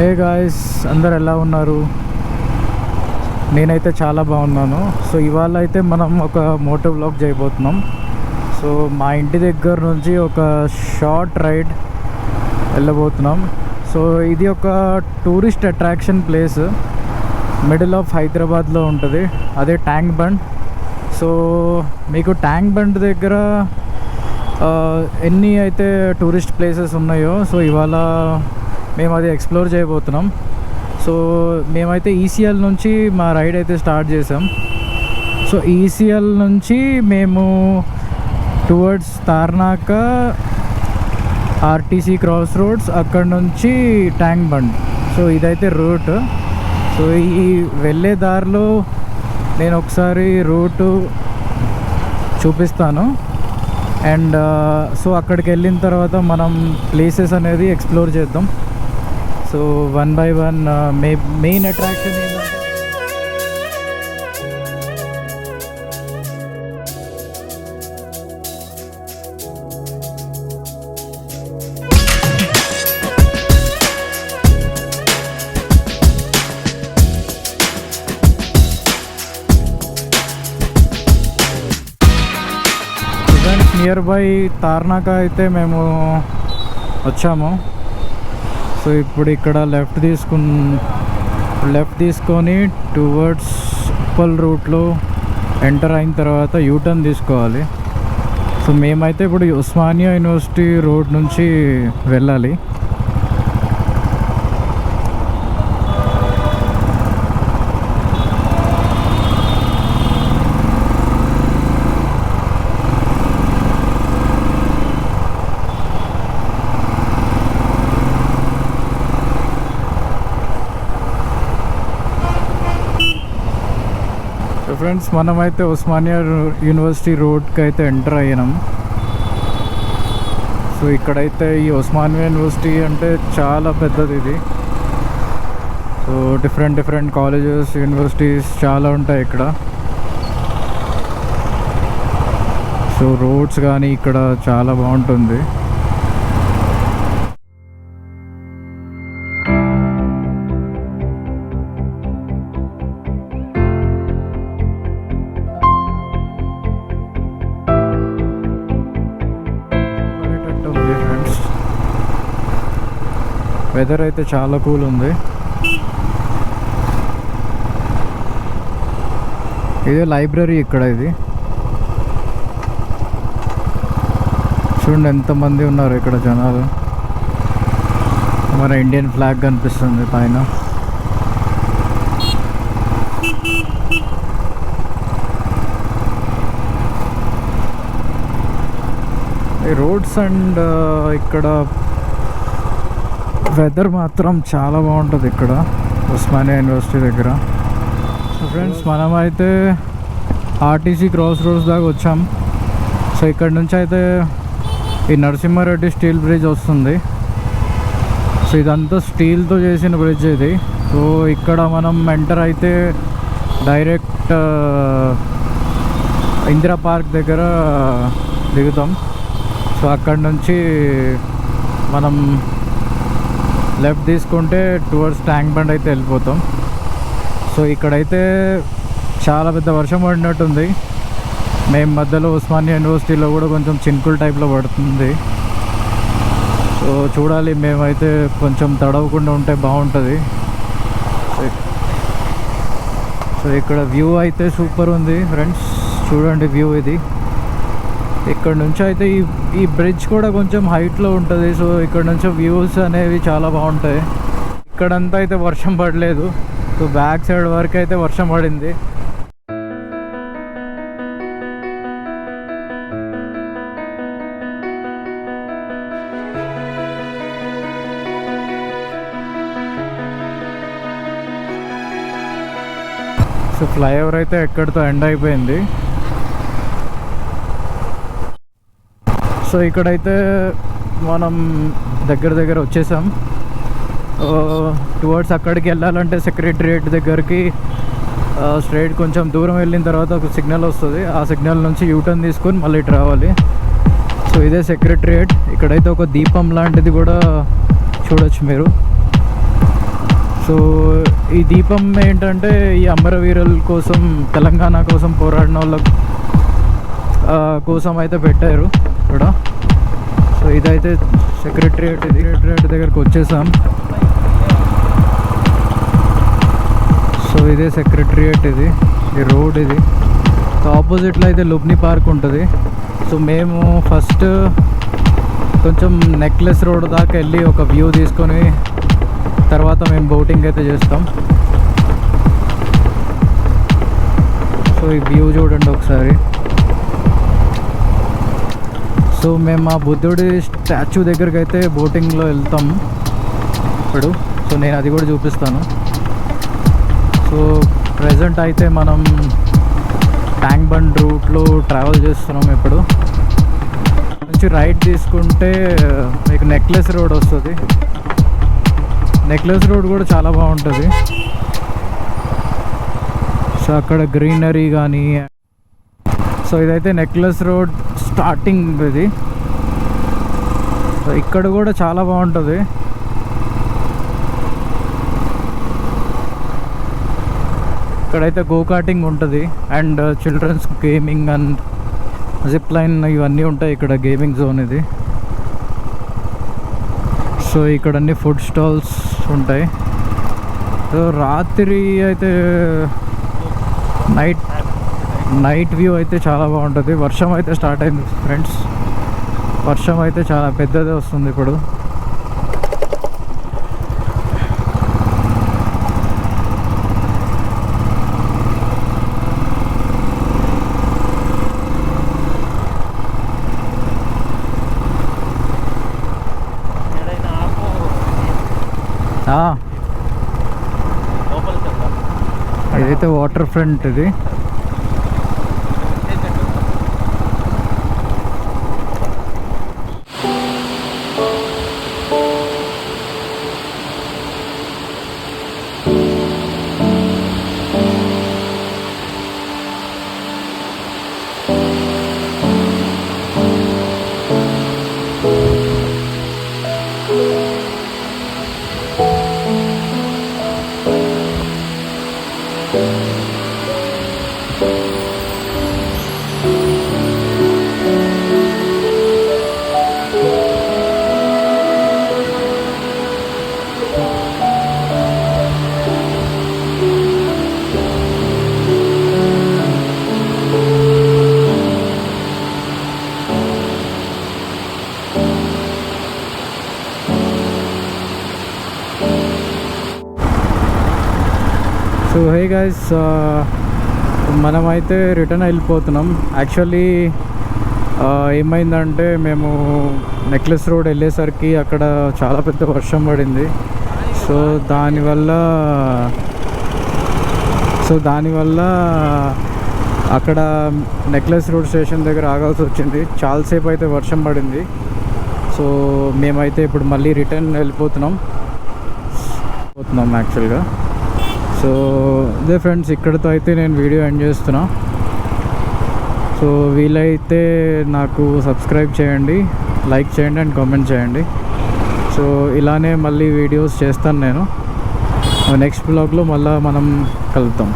Hey guys, అందరు ఎలా ఉన్నారు? నేనైతే చాలా బాగున్నాను. సో ఇవాళ అయితే మనం ఒక మోటో వ్లాగ్ చేయబోతున్నాం. సో మా ఇంటి దగ్గర నుంచి ఒక షార్ట్ రైడ్ వెళ్ళబోతున్నాం. సో ఇది ఒక tourist attraction place middle of హైదరాబాద్లో ఉంటుంది, అదే ట్యాంక్ బండ్. సో మీకు ట్యాంక్ బండ్ దగ్గర ఎన్ని అయితే టూరిస్ట్ ప్లేసెస్ ఉన్నాయో సో ఇవాళ మేము అది ఎక్స్ప్లోర్ చేయబోతున్నాం. సో మేమైతే ఈసీఎల్ నుంచి మా రైడ్ అయితే స్టార్ట్ చేసాం. సో ఈసీఎల్ నుంచి మేము towards Tarnaka, RTC cross roads, అక్కడ నుంచి ట్యాంక్ బండ్. సో ఇదైతే రూట్. సో ఈ వెళ్ళే దారిలో నేను ఒకసారి రూటు చూపిస్తాను. అండ్ సో అక్కడికి వెళ్ళిన తర్వాత మనం ప్లేసెస్ అనేది ఎక్స్ప్లోర్ చేద్దాం. So one by one main attraction ఏంటంటే నియర్ బై తార్నాక అయితే మేము వచ్చాము. సో ఇప్పుడు ఇక్కడ లెఫ్ట్ తీసుకొని టువర్డ్స్ ఉప్పల్ రూట్లో ఎంటర్ అయిన తర్వాత యూటర్న్ తీసుకోవాలి. సో మేమైతే ఇప్పుడు ఉస్మానియా యూనివర్సిటీ రోడ్ నుంచి వెళ్ళాలి. ఫ్రెండ్స్, మనమైతే ఉస్మానియా యూనివర్సిటీ రోడ్కి అయితే ఎంటర్ అయ్యాం. సో ఇక్కడైతే ఈ ఉస్మానియా యూనివర్సిటీ అంటే చాలా పెద్దది ఇది. సో డిఫరెంట్ కాలేజెస్, యూనివర్సిటీస్ చాలా ఉంటాయి ఇక్కడ. సో రోడ్స్ కానీ ఇక్కడ చాలా బాగుంటుంది. వెదర్ అయితే చాలా కూల్ ఉంది. ఇదే లైబ్రరీ ఇక్కడ. ఇది చూడండి ఎంతమంది ఉన్నారు ఇక్కడ జనాలు. మన ఇండియన్ ఫ్లాగ్ కనిపిస్తుంది పైన. ఈ రోడ్స్ అండ్ ఇక్కడ వెదర్ మాత్రం చాలా బాగుంటుంది ఇక్కడ ఉస్మానియా యూనివర్సిటీ దగ్గర. సో ఫ్రెండ్స్, మనమైతే ఆర్టీసీ క్రాస్ రోడ్స్ దాకా వచ్చాం. సో ఇక్కడ నుంచి అయితే ఈ నరసింహారెడ్డి స్టీల్ బ్రిడ్జ్ వస్తుంది. సో ఇదంతా స్టీల్తో చేసిన బ్రిడ్జ్ ఇది. సో ఇక్కడ మనం ఎంటర్ అయితే డైరెక్ట్ ఇందిరా పార్క్ దగ్గర దిగుతాం. సో అక్కడ నుంచి మనం లెఫ్ట్ తీసుకుంటే టువర్డ్స్ ట్యాంక్ బండ్ అయితే వెళ్ళిపోతాం. సో ఇక్కడైతే చాలా పెద్ద వర్షం పడినట్టుంది. మేము మధ్యలో ఉస్మానియా యూనివర్సిటీలో కూడా కొంచెం చినుకుల టైప్లో పడుతుంది. సో చూడాలి, మేమైతే కొంచెం తడవకుండా ఉంటే బాగుంటుంది. సో ఇక్కడ వ్యూ అయితే సూపర్ ఉంది ఫ్రెండ్స్, చూడండి వ్యూ ఇది. ఇక్కడ నుంచి అయితే ఈ బ్రిడ్జ్ కూడా కొంచెం హైట్లో ఉంటుంది. సో ఇక్కడ నుంచి వ్యూస్ అనేవి చాలా బాగుంటాయి. ఇక్కడంతా అయితే వర్షం పడలేదు. సో బ్యాక్ సైడ్ వరకు అయితే వర్షం పడింది. సో ఫ్లైఓవర్ అయితే ఎక్కడితో ఎండ్ అయిపోయింది. సో ఇక్కడైతే మనం దగ్గర వచ్చేసాం. టువర్డ్స్ అక్కడికి వెళ్ళాలంటే సెక్రటరియేట్ దగ్గరికి స్ట్రైట్ కొంచెం దూరం వెళ్ళిన తర్వాత ఒక సిగ్నల్ వస్తుంది. ఆ సిగ్నల్ నుంచి యూటర్న్ తీసుకొని మళ్ళీ ఇటు రావాలి. సో ఇదే సెక్రటరియేట్. ఇక్కడైతే ఒక దీపం లాంటిది కూడా చూడొచ్చు మీరు. సో ఈ దీపం ఏంటంటే ఈ అమరవీరుల కోసం, తెలంగాణ కోసం పోరాడిన వాళ్ళ కోసం అయితే పెట్టారు ఇక్కడ. సో ఇదైతే సెక్రటరియట్ దగ్గరకు వచ్చేసాం. సో ఇదే సెక్రటరియట్, ఇది ఈ రోడ్ ఇది. సో ఆపోజిట్లో అయితే లుబ్ని పార్క్ ఉంటుంది. సో మేము ఫస్ట్ కొంచెం నెక్లెస్ రోడ్ దాకా వెళ్ళి ఒక వ్యూ తీసుకొని తర్వాత మేము బోటింగ్ అయితే చేస్తాం. సో ఈ వ్యూ చూడండి ఒకసారి. సో మేము ఆ బుద్ధుడి స్టాచ్యూ దగ్గరికి అయితే బోటింగ్లో వెళ్తాం ఇప్పుడు. సో నేను అది కూడా చూపిస్తాను. సో ప్రజెంట్ అయితే మనం ట్యాంక్ బండ్ రూట్లో ట్రావెల్ చేస్తున్నాం. ఇప్పుడు నుంచి రైట్ తీసుకుంటే మీకు నెక్లెస్ రోడ్ వస్తుంది. నెక్లెస్ రోడ్ కూడా చాలా బాగుంటుంది. సో అక్కడ గ్రీనరీ కానీ. సో ఇదైతే నెక్లెస్ రోడ్ స్టార్టింగ్ ఇది. సో ఇక్కడ కూడా చాలా బాగుంటుంది. ఇక్కడైతే గో కార్టింగ్ ఉంటుంది and children's gaming and zip line ఇవన్నీ ఉంటాయి ఇక్కడ. గేమింగ్ జోన్ ఇది. సో ఇక్కడ అన్ని ఫుడ్ స్టాల్స్ ఉంటాయి. సో రాత్రి అయితే నైట్ వ్యూ అయితే చాలా బాగుంటుంది. వర్షం అయితే స్టార్ట్ అయింది ఫ్రెండ్స్. వర్షం అయితే చాలా పెద్దదే వస్తుంది ఇప్పుడు. ఇదైతే వాటర్ ఫ్రంట్ ఇది. సో హే గైస్, మనమైతే రిటర్న్ వెళ్ళిపోతున్నాం. యాక్చువల్లీ ఏమైందంటే మేము నెక్లెస్ రోడ్ వెళ్ళేసరికి అక్కడ చాలా పెద్ద వర్షం పడింది. సో దానివల్ల అక్కడ నెక్లెస్ రోడ్ స్టేషన్ దగ్గర ఆగాల్సి వచ్చింది. చాలాసేపు అయితే వర్షం పడింది. సో మేమైతే ఇప్పుడు మళ్ళీ రిటర్న్ వెళ్ళిపోతున్నాం యాక్చువల్గా. సో అదే ఫ్రెండ్స్, ఇక్కడితో అయితే నేను వీడియో ఎండ్ చేస్తున్నా. సో వీలైతే నాకు సబ్స్క్రైబ్ చేయండి, లైక్ చేయండి అండ్ కామెంట్ చేయండి. సో ఇలానే మళ్ళీ వీడియోస్ చేస్తాను నేను. నెక్స్ట్ బ్లాగ్లో మళ్ళీ మనం కలుద్దాం.